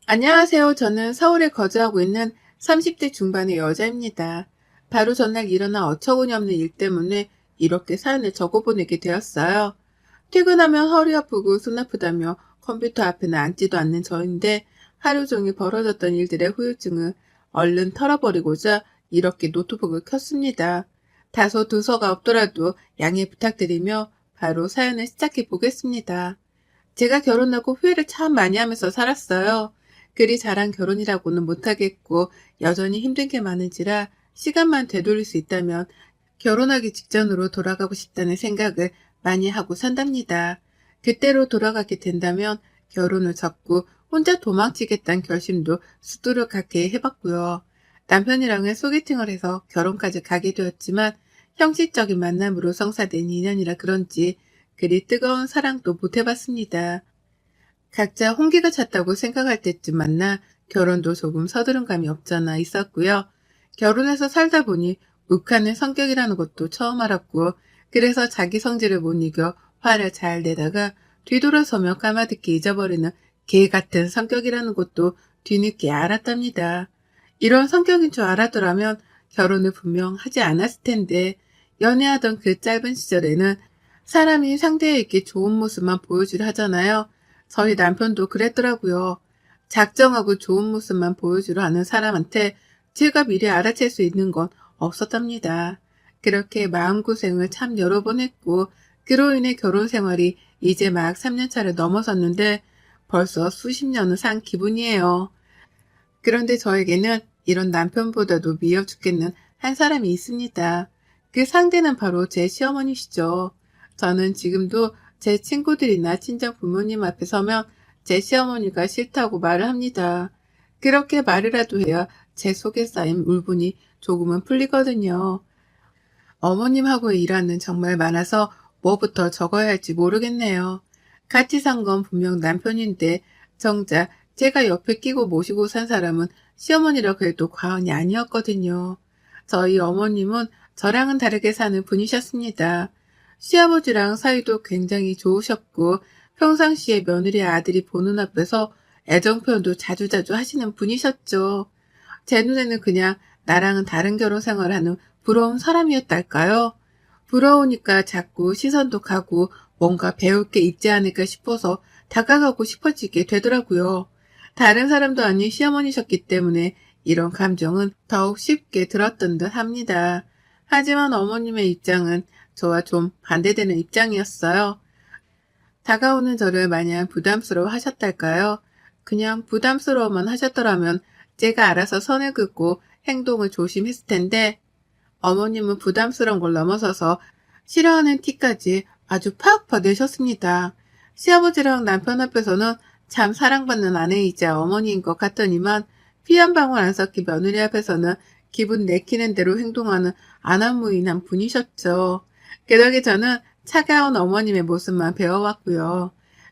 안녕하세요. 저는 서울에 거주하고 있는 30대 중반의 여자입니다. 바로 전날 일어난 어처구니없는 일 때문에 이렇게 사연을 적어보내게 되었어요. 퇴근하면 허리 아프고 손 아프다며 컴퓨터 앞에는 앉지도 않는 저인데 하루 종일 벌어졌던 일들의 후유증을 얼른 털어버리고자 이렇게 노트북을 켰습니다. 다소 두서가 없더라도 양해 부탁드리며 바로 사연을 시작해 보겠습니다. 제가 결혼하고 후회를 참 많이 하면서 살았어요. 그리 잘한 결혼이라고는 못하겠고 여전히 힘든 게 많은지라 시간만 되돌릴 수 있다면 결혼하기 직전으로 돌아가고 싶다는 생각을 많이 하고 산답니다. 그때로 돌아가게 된다면 결혼을 접고 혼자 도망치겠다는 결심도 수두룩하게 해봤고요. 남편이랑은 소개팅을 해서 결혼까지 가게 되었지만 형식적인 만남으로 성사된 인연이라 그런지 그리 뜨거운 사랑도 못 해봤습니다. 각자 홍기가 찼다고 생각할 때쯤 만나 결혼도 조금 서두른 감이 없잖아 있었고요. 결혼해서 살다 보니 욱하는 성격이라는 것도 처음 알았고, 그래서 자기 성질을 못 이겨 화를 잘 내다가 뒤돌아서며 까마득히 잊어버리는 개 같은 성격이라는 것도 뒤늦게 알았답니다. 이런 성격인 줄 알았더라면 결혼을 분명 하지 않았을 텐데, 연애하던 그 짧은 시절에는 사람이 상대에게 좋은 모습만 보여주려 하잖아요. 저희 남편도 그랬더라고요. 작정하고 좋은 모습만 보여주려 하는 사람한테 제가 미리 알아챌 수 있는 건 없었답니다. 그렇게 마음고생을 참 여러 번 했고, 그로 인해 결혼 생활이 이제 막 3년 차를 넘어섰는데 벌써 수십 년을 산 기분이에요. 그런데 저에게는 이런 남편보다도 미워 죽겠는 한 사람이 있습니다. 그 상대는 바로 제 시어머니시죠. 저는 지금도 제 친구들이나 친정 부모님 앞에 서면 제 시어머니가 싫다고 말을 합니다. 그렇게 말이라도 해야 제 속에 쌓인 울분이 조금은 풀리거든요. 어머님하고의 일화는 정말 많아서 뭐부터 적어야 할지 모르겠네요. 같이 산 건 분명 남편인데 정작 제가 옆에 끼고 모시고 산 사람은 시어머니라고 해도 과언이 아니었거든요. 저희 어머님은 저랑은 다르게 사는 분이셨습니다. 시아버지랑 사이도 굉장히 좋으셨고 평상시에 며느리 아들이 보는 앞에서 애정 표현도 자주자주 하시는 분이셨죠. 제 눈에는 그냥 나랑은 다른 결혼 생활을 하는 부러운 사람이었달까요? 부러우니까 자꾸 시선도 가고 뭔가 배울 게 있지 않을까 싶어서 다가가고 싶어지게 되더라고요. 다른 사람도 아닌 시어머니셨기 때문에 이런 감정은 더욱 쉽게 들었던 듯 합니다. 하지만 어머님의 입장은 저와 좀 반대되는 입장이었어요. 다가오는 저를 마냥 부담스러워 하셨달까요? 그냥 부담스러워만 하셨더라면 제가 알아서 선을 긋고 행동을 조심했을 텐데, 어머님은 부담스러운 걸 넘어서서 싫어하는 티까지 아주 팍팍 내셨습니다. 시아버지랑 남편 앞에서는 참 사랑받는 아내이자 어머니인 것 같더니만 피 한 방울 안 섞인 며느리 앞에서는 기분 내키는 대로 행동하는 안한무인한 분이셨죠. 그 덕에 저는 차가운 어머님의 모습만 배워왔고요.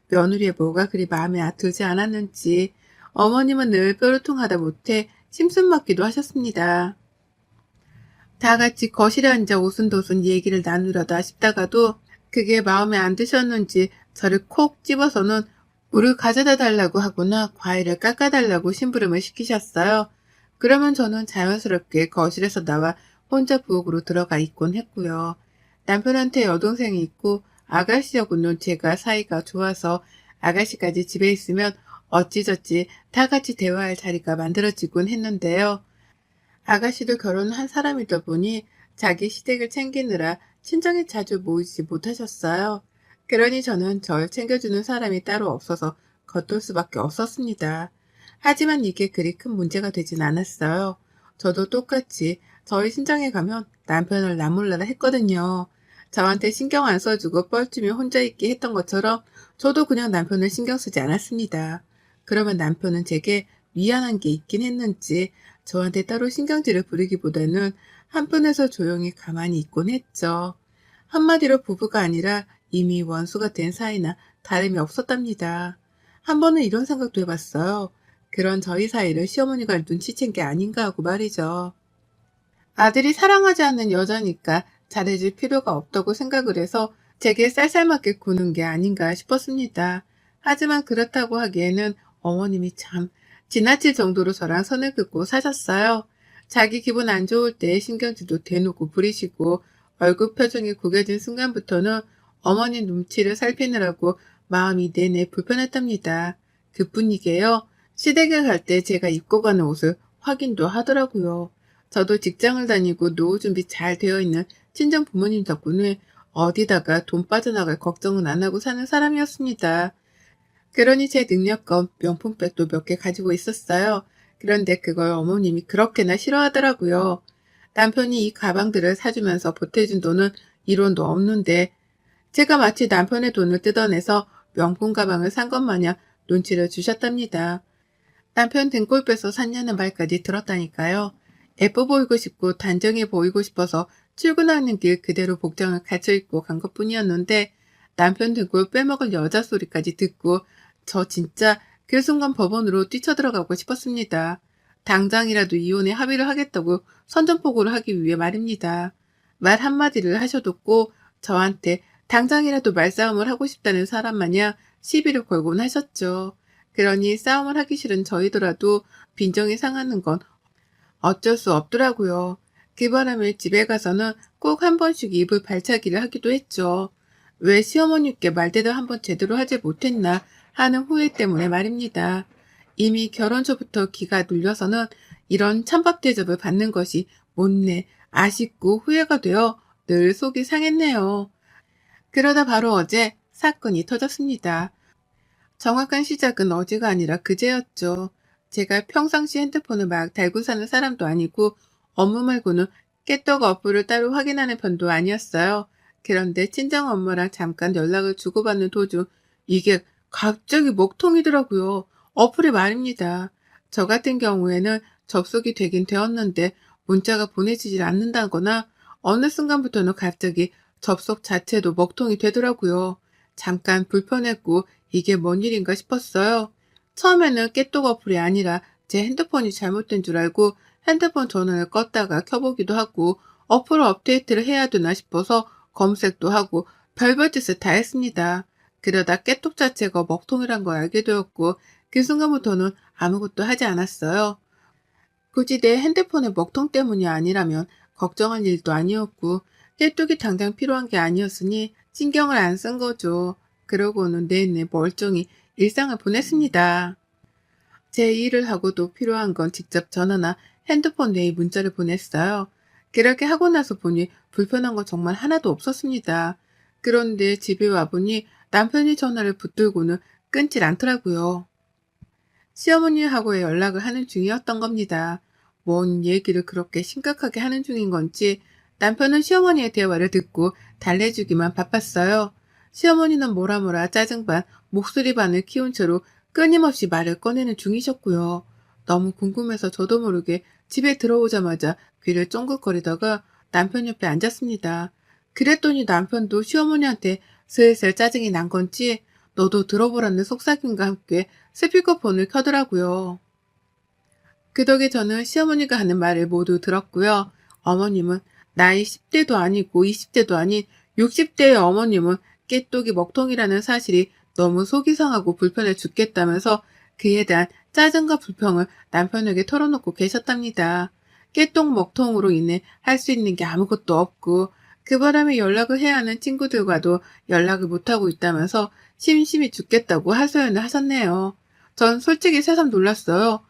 며느리의 뭐가 그리 마음에 들지 않았는지 어머님은 늘 뾰루통하다 못해 심술 맞기도 하셨습니다. 다 같이 거실에 앉아 오순도순 얘기를 나누려다 싶다가도 그게 마음에 안 드셨는지 저를 콕 집어서는 물을 가져다 달라고 하거나 과일을 깎아달라고 심부름을 시키셨어요. 그러면 저는 자연스럽게 거실에서 나와 혼자 부엌으로 들어가 있곤 했고요. 남편한테 여동생이 있고 아가씨하고는 제가 사이가 좋아서 아가씨까지 집에 있으면 어찌저찌 다 같이 대화할 자리가 만들어지곤 했는데요. 아가씨도 결혼한 사람이다 보니 자기 시댁을 챙기느라 친정에 자주 모이지 못하셨어요. 그러니 저는 절 챙겨주는 사람이 따로 없어서 겉돌 수밖에 없었습니다. 하지만 이게 그리 큰 문제가 되진 않았어요. 저도 똑같이 저희 친정에 가면 남편을 나몰라라 했거든요. 저한테 신경 안 써주고 뻘쭘히 혼자 있게 했던 것처럼 저도 그냥 남편을 신경 쓰지 않았습니다. 그러면 남편은 제게 미안한 게 있긴 했는지 저한테 따로 신경질을 부리기보다는 한편에서 조용히 가만히 있곤 했죠. 한마디로 부부가 아니라 이미 원수가 된 사이나 다름이 없었답니다. 한 번은 이런 생각도 해봤어요. 그런 저희 사이를 시어머니가 눈치챈 게 아닌가 하고 말이죠. 아들이 사랑하지 않는 여자니까 잘해줄 필요가 없다고 생각을 해서 제게 쌀쌀맞게 구는 게 아닌가 싶었습니다. 하지만 그렇다고 하기에는 어머님이 참 지나칠 정도로 저랑 선을 긋고 사셨어요. 자기 기분 안 좋을 때 신경질도 대놓고 부리시고 얼굴 표정이 구겨진 순간부터는 어머니 눈치를 살피느라고 마음이 내내 불편했답니다. 그뿐이게요. 시댁에 갈 때 제가 입고 가는 옷을 확인도 하더라고요. 저도 직장을 다니고 노후 준비 잘 되어 있는 친정 부모님 덕분에 어디다가 돈 빠져나갈 걱정은 안 하고 사는 사람이었습니다. 그러니 제 능력껏 명품백도 몇 개 가지고 있었어요. 그런데 그걸 어머님이 그렇게나 싫어하더라고요. 남편이 이 가방들을 사주면서 보태준 돈은 1원도 없는데 제가 마치 남편의 돈을 뜯어내서 명품 가방을 산 것 마냥 눈치를 주셨답니다. 남편 등골 빼서 샀냐는 말까지 들었다니까요. 예뻐 보이고 싶고 단정해 보이고 싶어서 출근하는 길 그대로 복장을 갖춰 입고 간 것뿐이었는데 남편 등골 빼먹을 여자 소리까지 듣고 저 진짜 그 순간 법원으로 뛰쳐들어가고 싶었습니다. 당장이라도 이혼에 합의를 하겠다고 선전포고를 하기 위해 말입니다. 말 한마디를 하셔도 꼭 저한테 당장이라도 말싸움을 하고 싶다는 사람 마냥 시비를 걸곤 하셨죠. 그러니 싸움을 하기 싫은 저희더라도 빈정이 상하는 건 어쩔 수 없더라고요. 그 바람에 집에 가서는 꼭 한 번씩 입을 발차기를 하기도 했죠. 왜 시어머니께 말대로 한번 제대로 하지 못했나 하는 후회 때문에 말입니다. 이미 결혼 초부터 기가 눌려서는 이런 찬밥 대접을 받는 것이 못내 아쉽고 후회가 되어 늘 속이 상했네요. 그러다 바로 어제 사건이 터졌습니다. 정확한 시작은 어제가 아니라 그제였죠. 제가 평상시 핸드폰을 막 달고 사는 사람도 아니고 업무 말고는 깨떡 어플을 따로 확인하는 편도 아니었어요. 그런데 친정 엄마랑 잠깐 연락을 주고받는 도중 이게 갑자기 먹통이더라고요. 어플이 말입니다. 저 같은 경우에는 접속이 되긴 되었는데 문자가 보내지질 않는다거나 어느 순간부터는 갑자기 접속 자체도 먹통이 되더라고요. 잠깐 불편했고 이게 뭔 일인가 싶었어요. 처음에는 깨똑 어플이 아니라 제 핸드폰이 잘못된 줄 알고 핸드폰 전원을 껐다가 켜보기도 하고 어플 업데이트를 해야 되나 싶어서 검색도 하고 별별 짓을 다 했습니다. 그러다 깨똑 자체가 먹통이란 걸 알게 되었고 그 순간부터는 아무것도 하지 않았어요. 굳이 내 핸드폰의 먹통 때문이 아니라면 걱정할 일도 아니었고 깨똑이 당장 필요한 게 아니었으니 신경을 안 쓴 거죠. 그러고는 내내 멀쩡히 일상을 보냈습니다. 제 일을 하고도 필요한 건 직접 전화나 핸드폰 외에 문자를 보냈어요. 그렇게 하고 나서 보니 불편한 건 정말 하나도 없었습니다. 그런데 집에 와보니 남편이 전화를 붙들고는 끊질 않더라고요. 시어머니하고의 연락을 하는 중이었던 겁니다. 뭔 얘기를 그렇게 심각하게 하는 중인 건지 남편은 시어머니의 대화를 듣고 달래주기만 바빴어요. 시어머니는 뭐라 짜증 반, 목소리 반을 키운 채로 끊임없이 말을 꺼내는 중이셨고요. 너무 궁금해서 저도 모르게 집에 들어오자마자 귀를 쫑긋거리다가 남편 옆에 앉았습니다. 그랬더니 남편도 시어머니한테 슬슬 짜증이 난 건지 너도 들어보라는 속삭임과 함께 스피커폰을 켜더라고요. 그 덕에 저는 시어머니가 하는 말을 모두 들었고요. 어머님은 나이 10대도 아니고 20대도 아닌 60대의 어머님은 깨똑이 먹통이라는 사실이 너무 속이 상하고 불편해 죽겠다면서 그에 대한 짜증과 불평을 남편에게 털어놓고 계셨답니다. 깨똑 먹통으로 인해 할 수 있는 게 아무것도 없고 그 바람에 연락을 해야 하는 친구들과도 연락을 못하고 있다면서 심심해 죽겠다고 하소연을 하셨네요. 전 솔직히 새삼 놀랐어요.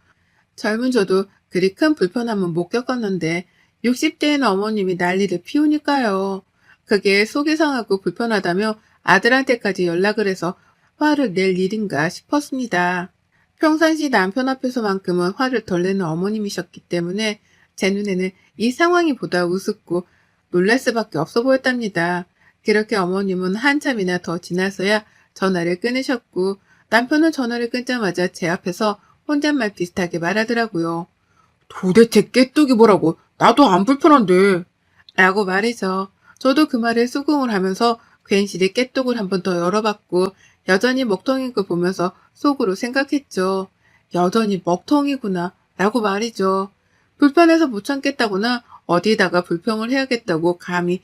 젊은 저도 그리 큰 불편함은 못 겪었는데 60대인 어머님이 난리를 피우니까요. 그게 속이 상하고 불편하다며 아들한테까지 연락을 해서 화를 낼 일인가 싶었습니다. 평상시 남편 앞에서만큼은 화를 덜 내는 어머님이셨기 때문에 제 눈에는 이 상황이 보다 우습고 놀랄 수밖에 없어 보였답니다. 그렇게 어머님은 한참이나 더 지나서야 전화를 끊으셨고 남편은 전화를 끊자마자 제 앞에서 혼잣말 비슷하게 말하더라고요. 도대체 깨똑이 뭐라고? 나도 안 불편한데. 라고 말해서 저도 그 말에 수긍을 하면서 괜시리 깨똑을 한 번 더 열어봤고 여전히 먹통인 걸 보면서 속으로 생각했죠. 여전히 먹통이구나 라고 말이죠. 불편해서 못 참겠다거나 어디다가 불평을 해야겠다고 감히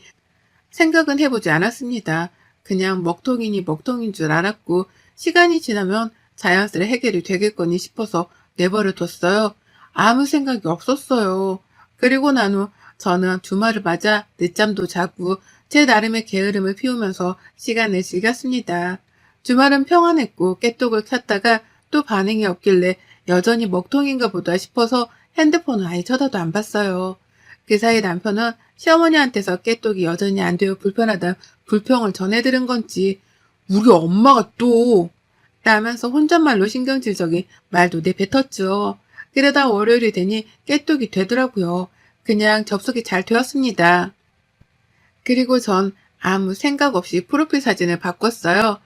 생각은 해보지 않았습니다. 그냥 먹통이니 먹통인 줄 알았고 시간이 지나면 자연스레 해결이 되겠거니 싶어서 내버려 뒀어요. 아무 생각이 없었어요. 그리고 난 후 저는 주말을 맞아 늦잠도 자고 제 나름의 게으름을 피우면서 시간을 즐겼습니다. 주말은 평안했고 깨똑을 켰다가 또 반응이 없길래 여전히 먹통인가 보다 싶어서 핸드폰을 아예 쳐다도 안 봤어요. 그 사이 남편은 시어머니한테서 깨똑이 여전히 안 되어 불편하다 불평을 전해들은 건지 우리 엄마가 또 라면서 혼잣말로 신경질적인 말도 내뱉었죠. 그러다 월요일이 되니 깨똑이 되더라고요. 그냥 접속이 잘 되었습니다. 그리고 전 아무 생각 없이 프로필 사진을 바꿨어요.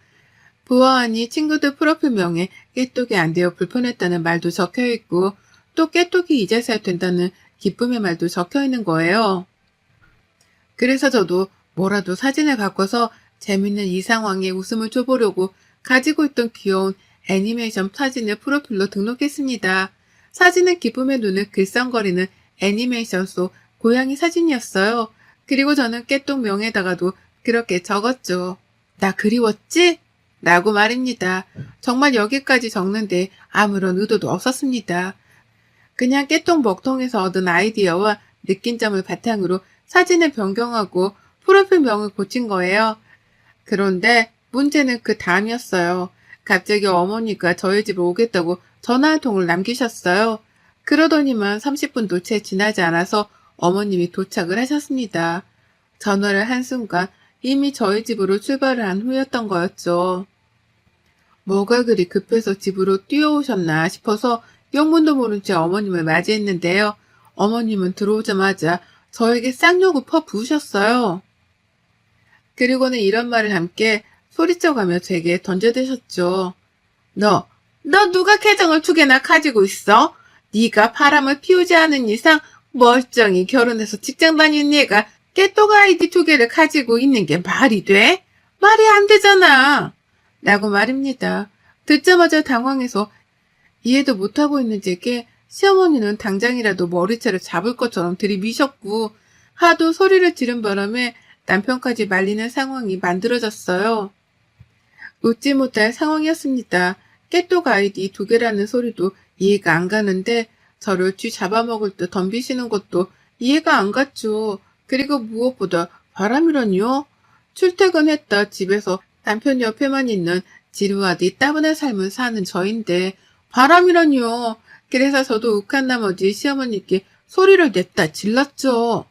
보아하니 친구들 프로필명에 깨똑이 안 되어 불편했다는 말도 적혀있고 또 깨똑이 이제서야 된다는 기쁨의 말도 적혀있는 거예요. 그래서 저도 뭐라도 사진을 바꿔서 재밌는 이 상황에 웃음을 줘보려고 가지고 있던 귀여운 애니메이션 사진을 프로필로 등록했습니다. 사진은 기쁨의 눈을 글썽거리는 애니메이션 속 고양이 사진이었어요. 그리고 저는 깨똑 명에다가도 그렇게 적었죠. 나 그리웠지? 라고 말입니다. 정말 여기까지 적는데 아무런 의도도 없었습니다. 그냥 깨똑 먹통에서 얻은 아이디어와 느낀 점을 바탕으로 사진을 변경하고 프로필명을 고친 거예요. 그런데 문제는 그 다음이었어요. 갑자기 어머니가 저희 집에 오겠다고 전화 한 통을 남기셨어요. 그러더니만 30분도 채 지나지 않아서 어머님이 도착을 하셨습니다. 전화를 한 순간 이미 저희 집으로 출발을 한 후였던 거였죠. 뭐가 그리 급해서 집으로 뛰어오셨나 싶어서 영문도 모른 채 어머님을 맞이했는데요. 어머님은 들어오자마자 저에게 쌍욕을 퍼부으셨어요. 그리고는 이런 말을 함께 소리쳐가며 제게 던져대셨죠. 너 누가 계정을 2개나 가지고 있어? 네가 바람을 피우지 않은 이상 멀쩡히 결혼해서 직장 다니는 얘가 깨똑 아이디 2개를 가지고 있는 게 말이 돼? 말이 안 되잖아. 라고 말입니다. 듣자마자 당황해서 이해도 못하고 있는 제게 시어머니는 당장이라도 머리채를 잡을 것처럼 들이미셨고 하도 소리를 지른 바람에 남편까지 말리는 상황이 만들어졌어요. 웃지 못할 상황이었습니다. 깨똑 아이디 2개라는 소리도 이해가 안 가는데 저를 쥐 잡아먹을 듯 덤비시는 것도 이해가 안 갔죠. 그리고 무엇보다 바람이라니요? 출퇴근했다 집에서 남편 옆에만 있는 지루하디 따분한 삶을 사는 저인데 바람이라니요. 그래서 저도 욱한 나머지 시어머니께 소리를 냈다 질렀죠.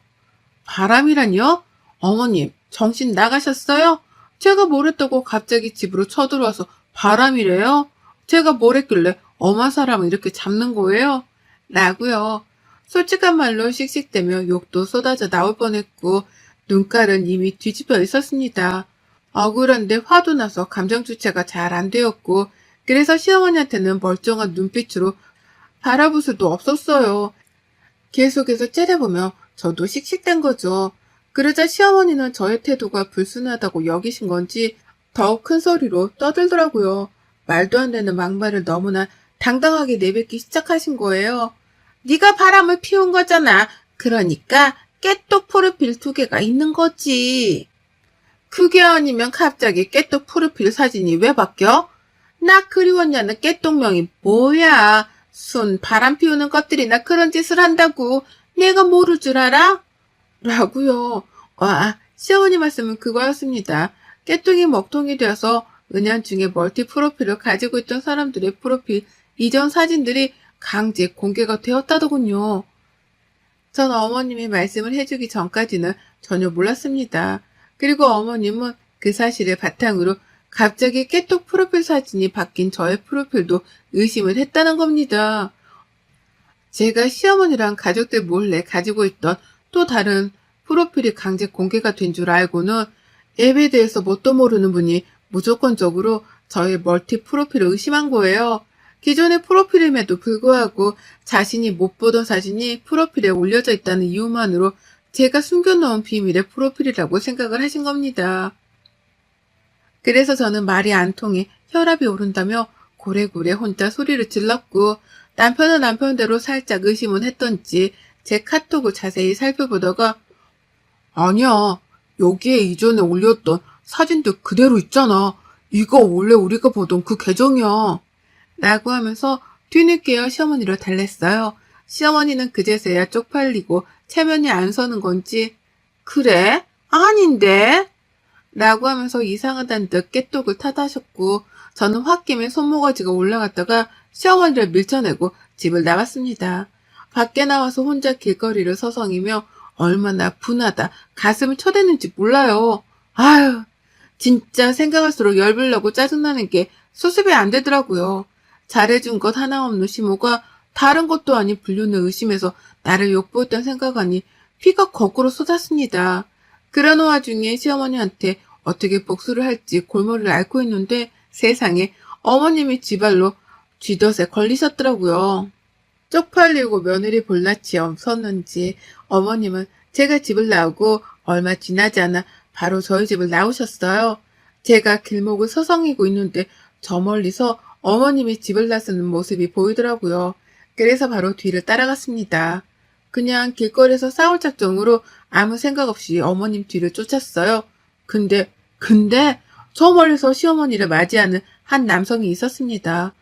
바람이라니요? 어머님 정신 나가셨어요? 제가 뭘 했다고 갑자기 집으로 쳐들어와서 바람이래요? 제가 뭘 했길래 엄한 사람을 이렇게 잡는 거예요? 라고요. 솔직한 말로 씩씩대며 욕도 쏟아져 나올 뻔했고 눈깔은 이미 뒤집혀 있었습니다. 억울한데 화도 나서 감정 주체가 잘 안 되었고 그래서 시어머니한테는 멀쩡한 눈빛으로 바라볼 수도 없었어요. 계속해서 째려보며 저도 씩씩댄 거죠. 그러자 시어머니는 저의 태도가 불순하다고 여기신 건지 더욱 큰 소리로 떠들더라고요. 말도 안 되는 막말을 너무나 당당하게 내뱉기 시작하신 거예요. 네가 바람을 피운 거잖아. 그러니까 깨똑 프로필 2개가 있는 거지. 그게 아니면 갑자기 깨똑 프로필 사진이 왜 바뀌어? 나 그리웠냐는 깨똑명이 뭐야. 순 바람 피우는 것들이나 그런 짓을 한다고 내가 모를 줄 알아? 라고요. 와, 시어머니 말씀은 그거였습니다. 깨똑이 먹통이 되어서 은연중에 멀티 프로필을 가지고 있던 사람들의 프로필 이전 사진들이 강제 공개가 되었다더군요. 전 어머님이 말씀을 해주기 전까지는 전혀 몰랐습니다. 그리고 어머님은 그 사실을 바탕으로 갑자기 깨똑 프로필 사진이 바뀐 저의 프로필도 의심을 했다는 겁니다. 제가 시어머니랑 가족들 몰래 가지고 있던 또 다른 프로필이 강제 공개가 된 줄 알고는 앱에 대해서 뭣도 모르는 분이 무조건적으로 저의 멀티 프로필을 의심한 거예요. 기존의 프로필임에도 불구하고 자신이 못 보던 사진이 프로필에 올려져 있다는 이유만으로 제가 숨겨놓은 비밀의 프로필이라고 생각을 하신 겁니다. 그래서 저는 말이 안 통해 혈압이 오른다며 고래고래 혼자 소리를 질렀고 남편은 남편대로 살짝 의심은 했던지 제 카톡을 자세히 살펴보다가 아니야, 여기에 이전에 올렸던 사진들 그대로 있잖아. 이거 원래 우리가 보던 그 계정이야. 라고 하면서 뒤늦게야 시어머니로 달랬어요. 시어머니는 그제서야 쪽팔리고 체면이 안 서는 건지 그래? 아닌데? 라고 하면서 이상하다는 듯 깨똑을 탓하셨고 저는 홧김에 손모가지가 올라갔다가 시어머니를 밀쳐내고 집을 나갔습니다. 밖에 나와서 혼자 길거리를 서성이며 얼마나 분하다 가슴을 쳐댔는지 몰라요. 아유 진짜 생각할수록 열불나고 짜증나는 게 수습이 안 되더라고요. 잘해준 것 하나 없는 시모가 다른 것도 아닌 불륜을 의심해서 나를 욕보였던 생각하니 피가 거꾸로 쏟았습니다. 그러는 와중에 시어머니한테 어떻게 복수를 할지 골머리를 앓고 있는데 세상에 어머님이 지발로 쥐덫에 걸리셨더라고요. 쪽팔리고 며느리 볼낯이 없었는지 어머님은 제가 집을 나오고 얼마 지나지 않아 바로 저희 집을 나오셨어요. 제가 길목을 서성이고 있는데 저 멀리서 어머님이 집을 나서는 모습이 보이더라고요. 그래서 바로 뒤를 따라갔습니다. 그냥 길거리에서 싸울 작정으로 아무 생각 없이 어머님 뒤를 쫓았어요. 근데 저 멀리서 시어머니를 맞이하는 한 남성이 있었습니다.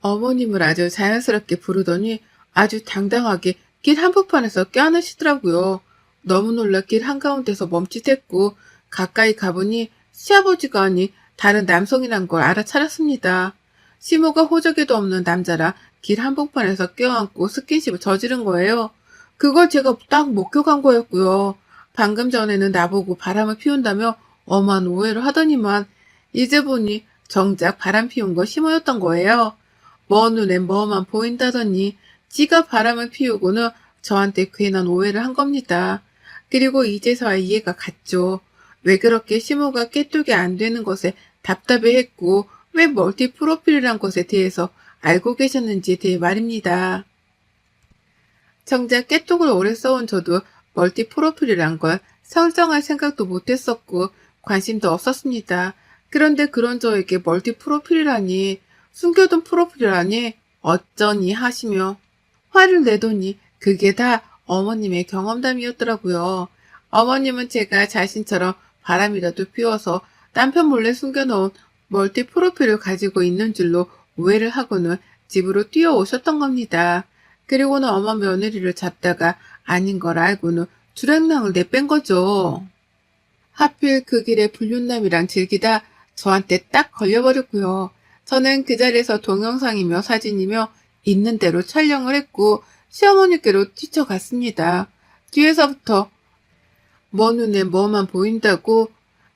어머님을 아주 자연스럽게 부르더니 아주 당당하게 길 한복판에서 껴안으시더라고요. 너무 놀라 길 한가운데서 멈칫했고 가까이 가보니 시아버지가 아니 다른 남성이란 걸 알아차렸습니다. 시모가 호적에도 없는 남자라 길 한복판에서 껴안고 스킨십을 저지른 거예요. 그걸 제가 딱 목격한 거였고요. 방금 전에는 나보고 바람을 피운다며 엄한 오해를 하더니만 이제 보니 정작 바람 피운 거 시모였던 거예요. 먼 눈에 뭐만 보인다더니 지가 바람을 피우고는 저한테 괜한 오해를 한 겁니다. 그리고 이제서야 이해가 갔죠. 왜 그렇게 시모가 깨뚝이 안 되는 것에 답답해했고 왜 멀티 프로필이란 것에 대해서 알고 계셨는지에 대해 말입니다. 정작 깨뚝을 오래 써온 저도 멀티 프로필이란 걸 설정할 생각도 못했었고 관심도 없었습니다. 그런데 그런 저에게 멀티 프로필이라니 숨겨둔 프로필이라니 어쩌니 하시며 화를 내더니 그게 다 어머님의 경험담이었더라고요. 어머님은 제가 자신처럼 바람이라도 피워서 남편 몰래 숨겨놓은 멀티 프로필을 가지고 있는 줄로 오해를 하고는 집으로 뛰어오셨던 겁니다. 그리고는 어머 며느리를 잡다가 아닌 걸 알고는 주랭랑을 내뺀 거죠. 하필 그 길에 불륜남이랑 즐기다 저한테 딱 걸려버렸고요. 저는 그 자리에서 동영상이며 사진이며 있는 대로 촬영을 했고 시어머니께로 뛰쳐갔습니다. 뒤에서부터 먼 눈에 뭐만 보인다고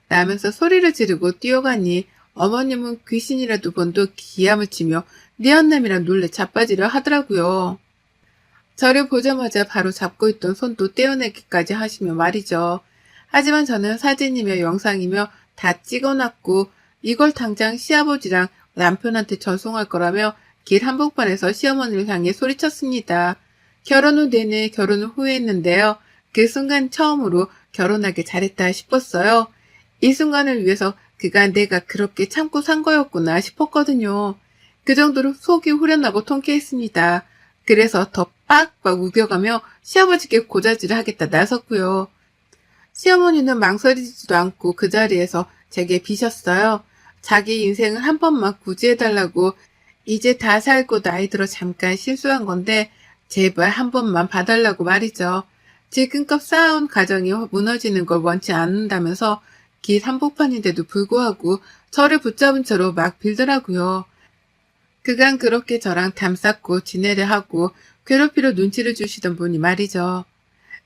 라면서 소리를 지르고 뛰어가니 어머님은 귀신이라도 본 듯 기함을 치며 니언남이랑 놀래 자빠지려 하더라고요. 저를 보자마자 바로 잡고 있던 손도 떼어내기까지 하시며 말이죠. 하지만 저는 사진이며 영상이며 다 찍어놨고 이걸 당장 시아버지랑 남편한테 전송할 거라며 길 한복판에서 시어머니를 향해 소리쳤습니다. 결혼 후 내내 결혼을 후회했는데요. 그 순간 처음으로 결혼하길 잘했다 싶었어요. 이 순간을 위해서 그가 내가 그렇게 참고 산 거였구나 싶었거든요. 그 정도로 속이 후련하고 통쾌했습니다. 그래서 더 빡빡 우겨가며 시아버지께 고자질을 하겠다 나섰고요. 시어머니는 망설이지도 않고 그 자리에서 제게 비셨어요. 자기 인생을 한 번만 구제해달라고 이제 다 살고 나이 들어 잠깐 실수한 건데 제발 한 번만 봐달라고 말이죠. 지금껏 쌓아온 가정이 무너지는 걸 원치 않는다면서 길 한복판인데도 불구하고 저를 붙잡은 채로 막 빌더라고요. 그간 그렇게 저랑 담쌓고 지내려 하고 괴롭히려 눈치를 주시던 분이 말이죠.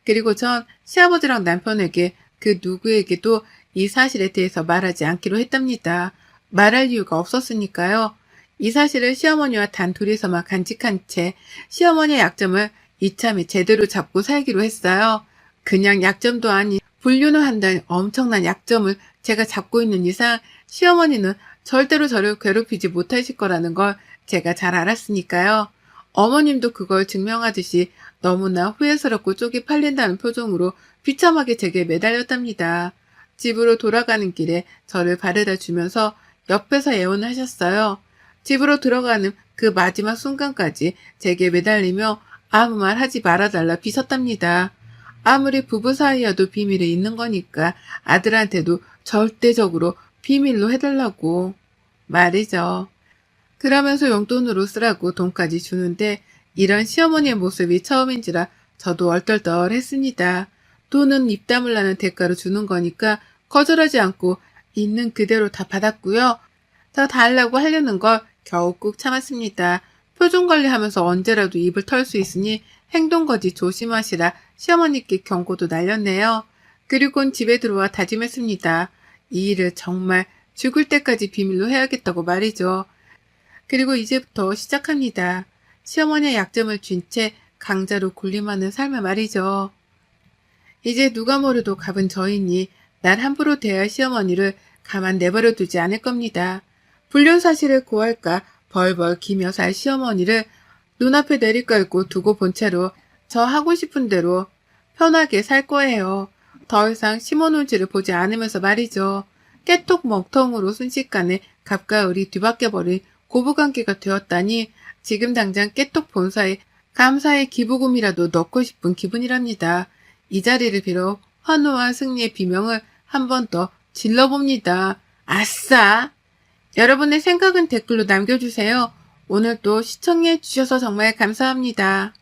그리고 전 시아버지랑 남편에게 그 누구에게도 이 사실에 대해서 말하지 않기로 했답니다. 말할 이유가 없었으니까요. 이 사실을 시어머니와 단 둘이서만 간직한 채 시어머니의 약점을 이참에 제대로 잡고 살기로 했어요. 그냥 약점도 아닌 불륜을 한다는 엄청난 약점을 제가 잡고 있는 이상 시어머니는 절대로 저를 괴롭히지 못하실 거라는 걸 제가 잘 알았으니까요. 어머님도 그걸 증명하듯이 너무나 후회스럽고 쪽이 팔린다는 표정으로 비참하게 제게 매달렸답니다. 집으로 돌아가는 길에 저를 바래다 주면서 옆에서 애원하셨어요. 집으로 들어가는 그 마지막 순간까지 제게 매달리며 아무 말 하지 말아달라 비섰답니다. 아무리 부부 사이여도 비밀이 있는 거니까 아들한테도 절대적으로 비밀로 해달라고 말이죠. 그러면서 용돈으로 쓰라고 돈까지 주는데 이런 시어머니의 모습이 처음인지라 저도 얼떨떨했습니다. 돈은 입 다물라는 대가로 주는 거니까 거절하지 않고 있는 그대로 다 받았고요. 더 달라고 하려는 걸 겨우 꾹 참았습니다. 표정 관리하면서 언제라도 입을 털 수 있으니 행동거지 조심하시라 시어머니께 경고도 날렸네요. 그리곤 집에 들어와 다짐했습니다. 이 일을 정말 죽을 때까지 비밀로 해야겠다고 말이죠. 그리고 이제부터 시작합니다. 시어머니의 약점을 쥔 채 강자로 군림하는 삶을 말이죠. 이제 누가 뭐래도 갑은 저이니 날 함부로 대할 시어머니를 가만 내버려 두지 않을 겁니다. 불륜 사실을 고할까 벌벌 기며 살 시어머니를 눈앞에 내리깔고 두고 본 채로 저 하고 싶은 대로 편하게 살 거예요. 더 이상 시모눈치를 보지 않으면서 말이죠. 깨톡 먹통으로 순식간에 갑과 을이 뒤바뀌어버린 고부관계가 되었다니 지금 당장 깨톡 본사에 감사의 기부금이라도 넣고 싶은 기분이랍니다. 이 자리를 빌어 환호와 승리의 비명을 한 번 더 질러봅니다. 아싸! 여러분의 생각은 댓글로 남겨주세요. 오늘도 시청해 주셔서 정말 감사합니다.